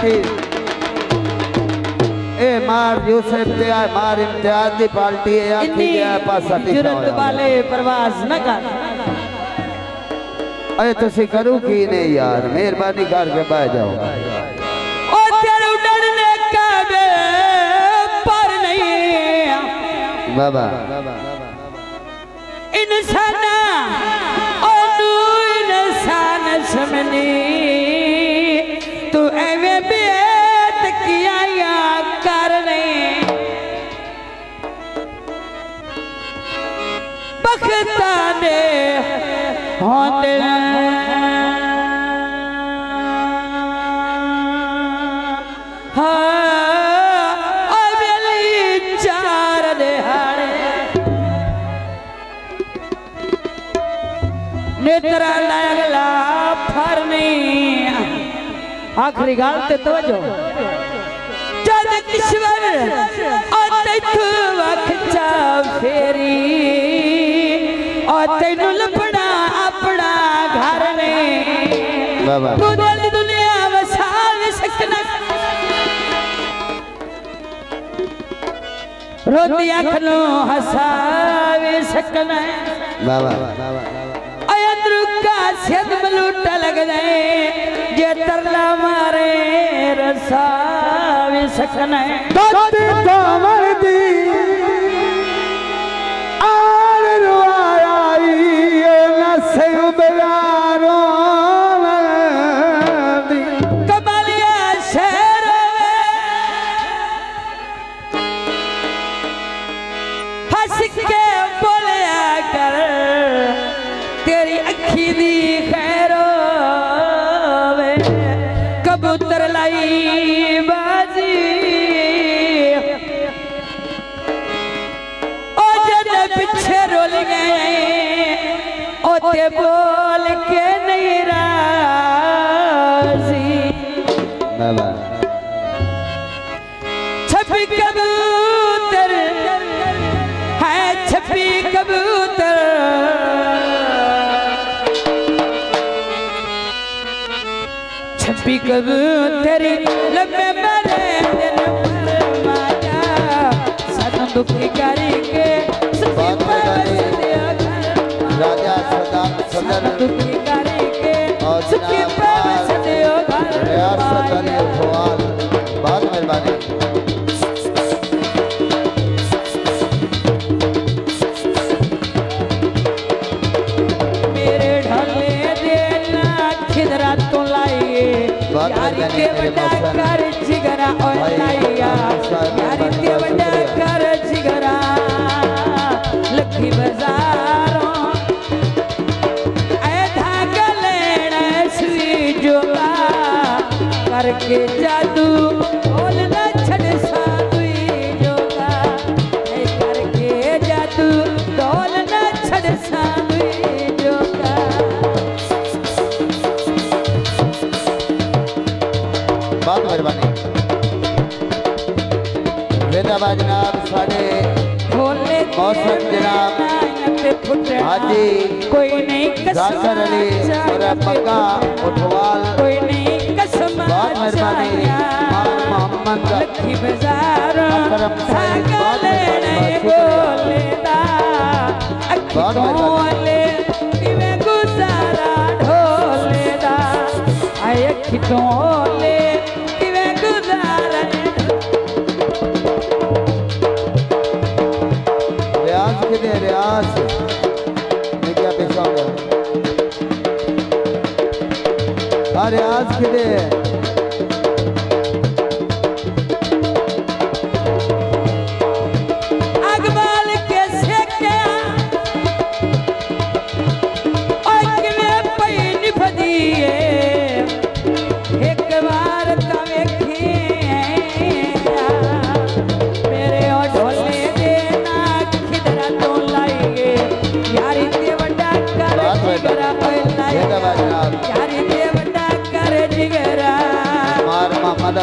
party ए मार यूसुफ ते मार इम्तियाज दी पार्टी है या की है पासा जुरत वाले प्रवास न कर अरे तुसी करू की नहीं यार मेहरबानी करके बैठ जाओ ओ तेरे उड़ने का बे पर नहीं बाबा इंसान ओ तू इंसान समझनी तू एवे बेत किया या करने बखता ने होते नेत्रा लगला फरनी आखिरी गाल ते तवज्जो जद किश्वर आते तू वखचा फेरी और तेनू लपड़ा अपना घर ने बाबा तू दिल दुनिया वसा सकना रोती अखनो हसावे सकना बाबा सिद मलूटा लग जाए जे तरला मारे रसा भी सकना है दोती कमर दी आर रुआई नसे उबरारो दी कमलिया शेर हंस के बोलिया कर तेरी अखी दी खैरो वे कबूतर लाई बाजी ओ जद पीछे रोल गए ओ ते बोल के नहीं राजी बाबा छपी कबूतर है छपी कबूतर छपी कबूतरी लम्बे मरे दिन पर माया सदा दुखी करी के राजा सदाम सदर दुखी करी के और सुखी पास दियो घर रियासत अली फवाद बहुत मेहरबानी मेरे ढले देना खिदरा तो लाइए यारी ते बड़ा कर जिगरा और लाइया यारी ते बड़ा कर जिगरा लखी बाजारों ऐ धागा लेना सुई जोगा करके जादू बोल ना छड़ सादुई जोगा ऐ करके जादू बोल ना छड़ सादुई जोगा बहुत मेहरबानी वेदाबा जनाब साढ़े मौसम जनाब हाजी कोई नहीं जाकर अली और मक्का उठवाल कोई नहीं कसम बहुत मेहरबानी मोहम्मद लखी बाजार अकरम साहिब बहुत लेने बोलेदा अखियोले तिवे गुजारा ढोलेदा आय अखियोले तिवे गुजारा रियाज किधे रियाज मैं क्या पेश हो गया रियाज किधे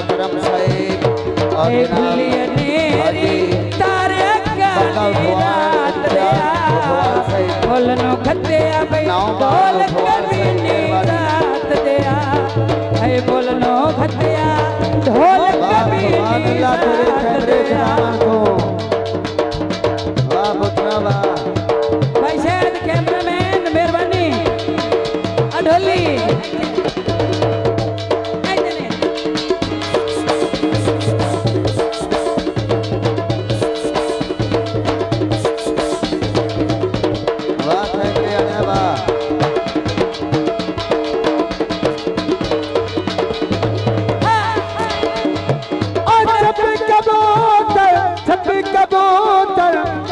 करम साहिब और बोलनो खत्या बोल कभी नहीं रात दिया बोलनो खत्या सुभान अल्लाह तेरे कैमरे चलावन को वाह पुत्रा वाह भाई शायद कैमरामैन मेहरबानी अढोली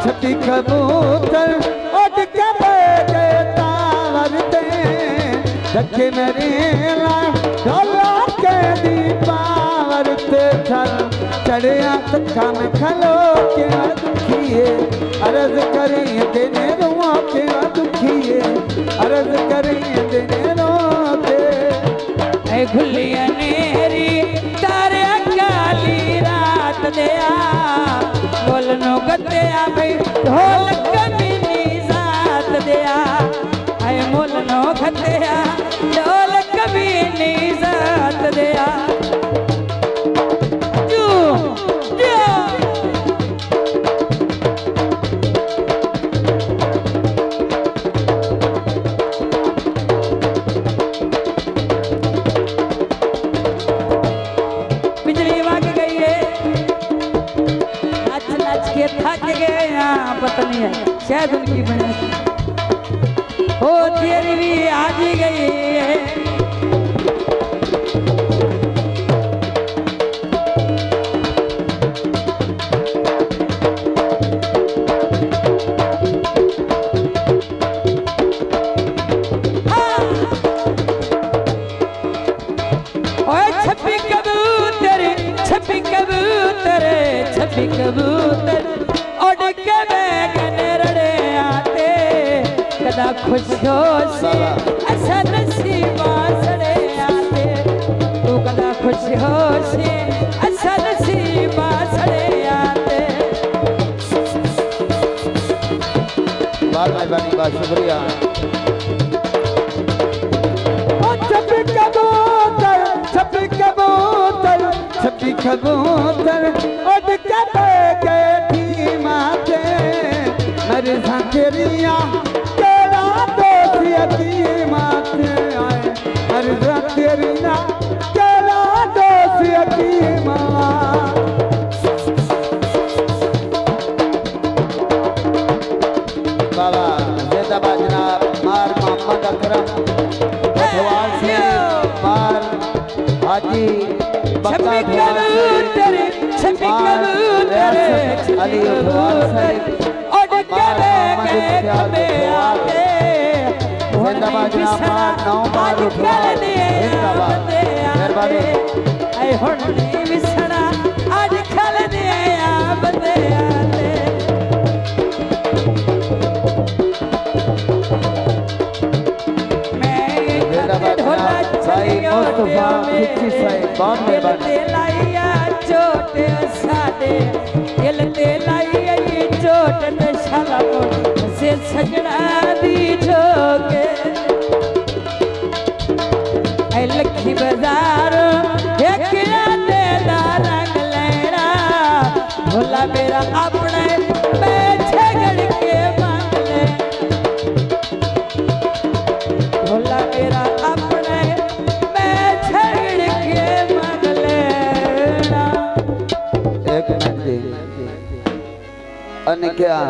छपी कबूतर उड़ के बैठे तावरते धक्के मेरे ढोला के दी पावरते चढ़िया तखा में खलो के दुखिए अर्ज करें देने रुआ के दुखिए अर्ज करें देने रोते ऐ खुलिया नेरी तारे काली रात दया बोलनो गत्या भाई ढोल कमीनी साथ दिया आए मोलनो गत्या ढोल कमीनी साथ दिया बिजली भाग गई है थक गए यहाँ पता नहीं है शायद उनकी बने हो तेरी भी आज ही गई है छपी कबूतर छपी कबूतर छपी कबूतर उड़ के बैगन रड़े आते कदा खुशियों से ऐसा नसीबा सड़े आते तू कदा खुशियों से ऐसा नसीबा सड़े आते बहुत मेहरबानी बहुत शुक्रिया छपी कबूतर उड़ के गए माते मेरे सांखेरिया तेरा दोस्त माते आए मेरे सांखेरिया तेरा दोस्त बाबा जिंदाबाद जनाब मार मोहम्मद अकरम भगवान से मार हाजी छपी कबूतर छपी कबूतर अली उड़ के गए कबे आते जिंदाबाद जनाब नौ बार उठवा जिंदाबाद मेहरबानी ऐ हुन विसड़ा आज खल दे बंदे आते मैं ढोला चलियो खिच्ची साहिब बहुत मेहरबानी लाइया चोट साडे दिल ते लाइया चोट ते शाला से सजना दी जोगे ऐ लखी बाजार एक दे दा रंग लेना भोला मेरा अपने बैठे गड़ के मांग ले भोला मेरा अपने बैठे गड़ के मांग लेना एक मिनट अन्य क्या